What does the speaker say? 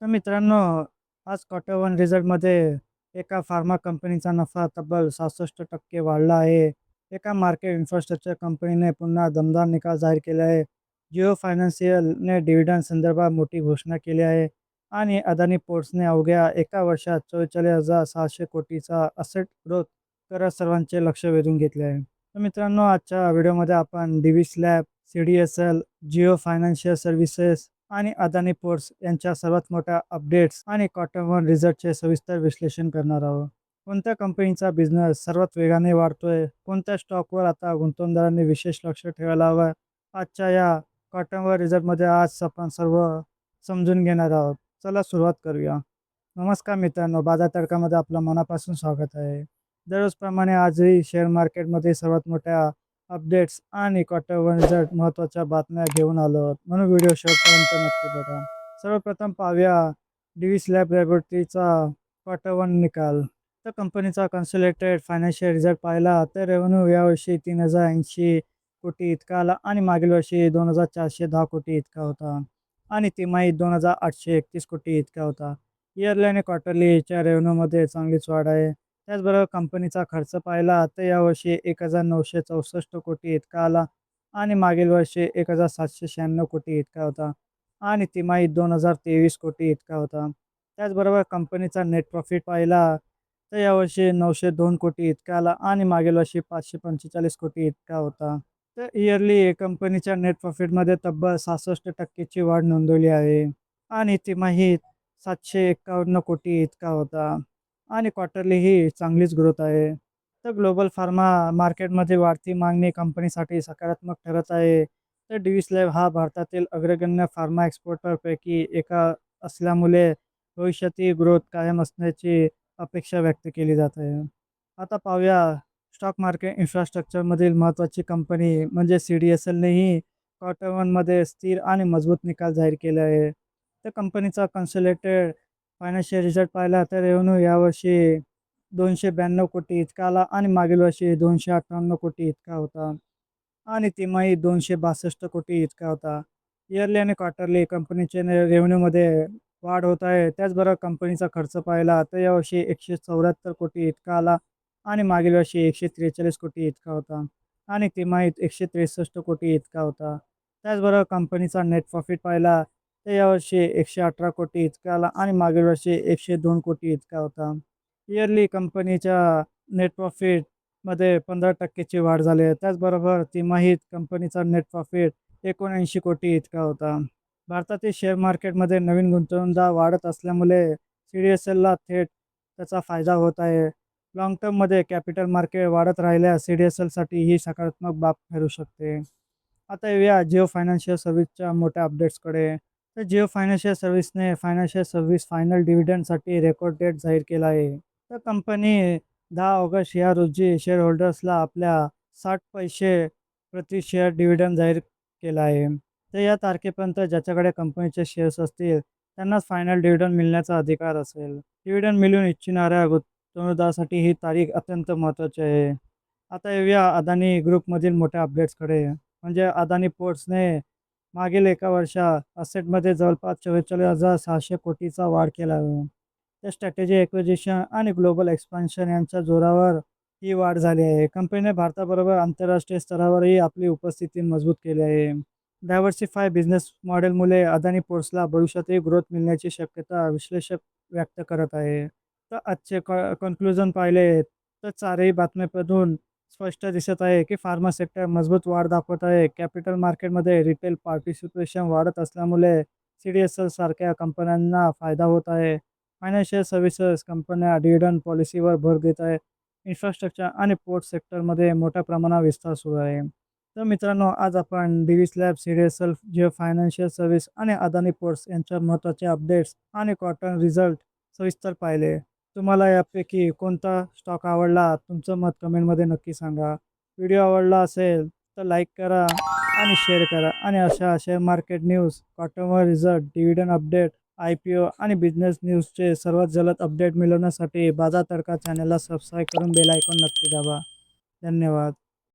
तर मित्रांनो, आज क्वार्टर वन रिझल्टमध्ये एका फार्मा कंपनीचा नफा तब्बल 66% वाढला आहे. एका मार्केट इन्फ्रास्ट्रक्चर कंपनीने पुन्हा दमदार निकाल जाहीर केले आहे. जिओ फायनान्शियलने डिव्हिडंड संदर्भात मोठी घोषणा केली आहे आणि अदानी पोर्ट्सने अवघ्या एका वर्षात 44,600 कोटीचा असेट ग्रोथ करत सर्वांचे लक्ष वेधून घेतले आहे. तर मित्रांनो, आजच्या व्हिडिओमध्ये आपण Divi's lab, CDSL, Jio financial services आणि अदानी पोर्ट्स यांच्या सर्वात मोठ्या अपडेट्स आणि क्वार्टर वन रिझल्टचे सविस्तर विश्लेषण करणार आहोत. कोणत्या कंपनीचा बिझनेस सर्वात वेगाने वाढतोय, कोणत्या स्टॉकवर आता गुंतवणूकदारांनी विशेष लक्ष ठेवायला हवं, आजच्या या क्वार्टर वन रिझल्टमध्ये आज आपण सर्व समजून घेणार आहोत. चला सुरुवात करूया. नमस्कार मित्रांनो, बाजार तडकामध्ये आपलं मनापासून स्वागत आहे. दररोजप्रमाणे आजही शेअर मार्केटमध्ये सर्वात मोठ्या अपडेट्स आणि क्वार्टर वन रिझल्ट महत्त्वाच्या बातम्या घेऊन आलो आहोत, म्हणून व्हिडिओ शेवटपर्यंत नक्की बघा. सर्वप्रथम पाहूया डिव्हिस लॅब लॅबोरेटरीचा क्वार्टर वन निकाल. तर कंपनीचा कन्सोलिडेटेड फायनान्शियल रिझल्ट पाहिला तर रेव्हेन्यू यावर्षी 3,080 कोटी इतका आला आणि मागील वर्षी 2,410 कोटी इतका होता आणि तिमाहीत 2,831 कोटी इतका होता. इयरली आणि क्वार्टरलीच्या रेव्हेन्यूमध्ये चांगलीच वाढ आहे. त्याचबरोबर कंपनीचा खर्च पाहिला तर यावर्षी 1,964 कोटी इतका आला आणि मागील वर्षी 1,796 कोटी इतका होता आणि तिमाहीत 2,023 कोटी इतका होता. त्याचबरोबर कंपनीचा नेट प्रॉफिट पाहिला तर यावर्षी 902 कोटी इतका आला आणि मागील वर्षी 545 कोटी इतका होता. तर इयरली कंपनीच्या नेट प्रॉफिटमध्ये तब्बल 66% ची वाढ नोंदवली आहे आणि तिमाहीत 751 कोटी इतका होता आणि क्वार्टरली ही चांगलीच ग्रोथ आहे. तर ग्लोबल फार्मा मार्केटमध्ये वाढती मागणी कंपनीसाठी सकारात्मक ठरत आहे. तर डिव्हिस लॅब हा भारतातील अग्रगण्य फार्मा एक्सपोर्टरपैकी एका असल्यामुळे भविष्यातही ग्रोथ कायम असण्याची अपेक्षा व्यक्त केली जात आहे. आता पाहूया स्टॉक मार्केट इन्फ्रास्ट्रक्चरमधील महत्त्वाची कंपनी म्हणजे CDSLनेही क्वार्टर वनमध्ये स्थिर आणि मजबूत निकाल जाहीर केले आहे. तर कंपनीचा कन्सोलिडेटेड फायनान्शियल रिझल्ट पाहिला तर रेव्हेन्यू यावर्षी 292 कोटी इतका आला आणि मागील वर्षी 258 कोटी इतका होता आणि तिमाही 262 कोटी इतका होता. इयरली आणि क्वार्टरली कंपनीचे रेव्हेन्यूमध्ये वाढ होत आहे. त्याचबरोबर कंपनीचा खर्च पाहिला तर यावर्षी 174 कोटी इतका आला आणि मागील वर्षी 143 कोटी इतका होता आणि तिमाहीत 163 कोटी इतका होता. त्याचबरोबर कंपनीचा नेट प्रॉफिट पाहिला तर यावर्षी 118 कोटी इतका आला आणि मागील वर्षी 102 कोटी इतका होता. इयरली कंपनीच्या नेट प्रॉफिटमध्ये 15% ची वाढ झाली आहे. त्याचबरोबर तिमाहीत कंपनीचा नेट प्रॉफिट 79 कोटी इतका होता. भारतातील शेअर मार्केटमध्ये नवीन गुंतवणूकदार वाढत असल्यामुळे CDSLला थेट त्याचा फायदा होत आहे. लाँग टर्ममध्ये कॅपिटल मार्केट वाढत राहिल्यास CDSLसाठी ही सकारात्मक बाब ठरू शकते. आता येऊया जिओ फायनान्शियल सर्व्हिसच्या मोठ्या अपडेट्सकडे. तर जिओ फायनान्शियल सर्व्हिसने फायनान्शियल सर्व्हिस फायनल डिव्हिडंडसाठी रेकॉर्ड डेट जाहीर केला आहे. तर कंपनी 10 ऑगस्ट या रोजी शेअरहोल्डर्सला आपल्या 60 पैसे प्रति शेअर डिव्हिडंड जाहीर केला आहे. तर या तारखेपर्यंत ज्याच्याकडे कंपनीचे शेअर्स असतील त्यांनाच फायनल डिव्हिडंड मिळण्याचा अधिकार असेल. डिव्हिडंड मिळवून इच्छिणाऱ्या गुंतवणूकदारासाठी ही तारीख अत्यंत महत्त्वाची आहे. आता येऊया अदानी ग्रुपमधील मोठ्या अपडेट्सकडे. म्हणजे अदानी पोर्ट्सने मागील एका वर्षात असेटमध्ये जवळपास 44,600 कोटीचा वाढ केला आहे. तर स्ट्रॅटेजी एक्विजिशन आणि ग्लोबल एक्सपान्शन यांच्या जोरावर ही वाढ झाली आहे. कंपनीने भारताबरोबर आंतरराष्ट्रीय स्तरावरही आपली उपस्थिती मजबूत केली आहे. डायव्हर्सिफाय बिझनेस मॉडेलमुळे अदानी पोर्ट्सला भविष्यातही ग्रोथ मिळण्याची शक्यता विश्लेषक व्यक्त करत आहे. तर आजचे कन्क्लुजन पाहिले तर चारही बातम्यांमधून स्पष्ट दिसत आहे की फार्मा सेक्टर मजबूत वाढ दाखवत आहे. कॅपिटल मार्केटमध्ये रिटेल पार्टिसिपेशन वाढत असल्यामुळे CDSL सारख्या कंपन्यांना फायदा होत आहे. फायनान्शियल सर्व्हिसेस कंपन्या डिव्हिडंड पॉलिसीवर भर देत आहेत. इन्फ्रास्ट्रक्चर आणि पोर्ट सेक्टरमध्ये मोठ्या प्रमाणात विस्तार सुरू आहे. तर मित्रांनो, आज आपण Divi's lab, CDSL, Jio financial service आणि अदानी पोर्ट्स यांच्या महत्त्वाचे अपडेट्स आणि क्वार्टर रिझल्ट सविस्तर पाहिले. तुम्हाला यापैकी कोणता स्टॉक आवडला? तुमचं मत कमेंटमध्ये नक्की सांगा. व्हिडिओ आवडला असेल तर लाईक करा आणि शेअर करा आणि अशा share market news, quarter result, dividend update, IPO आणि बिझनेस न्यूजचे सर्वात जलद अपडेट मिळवण्यासाठी बाजार तडका चॅनलला सबस्क्राईब करून बेल आयकॉन नक्की दाबा. धन्यवाद.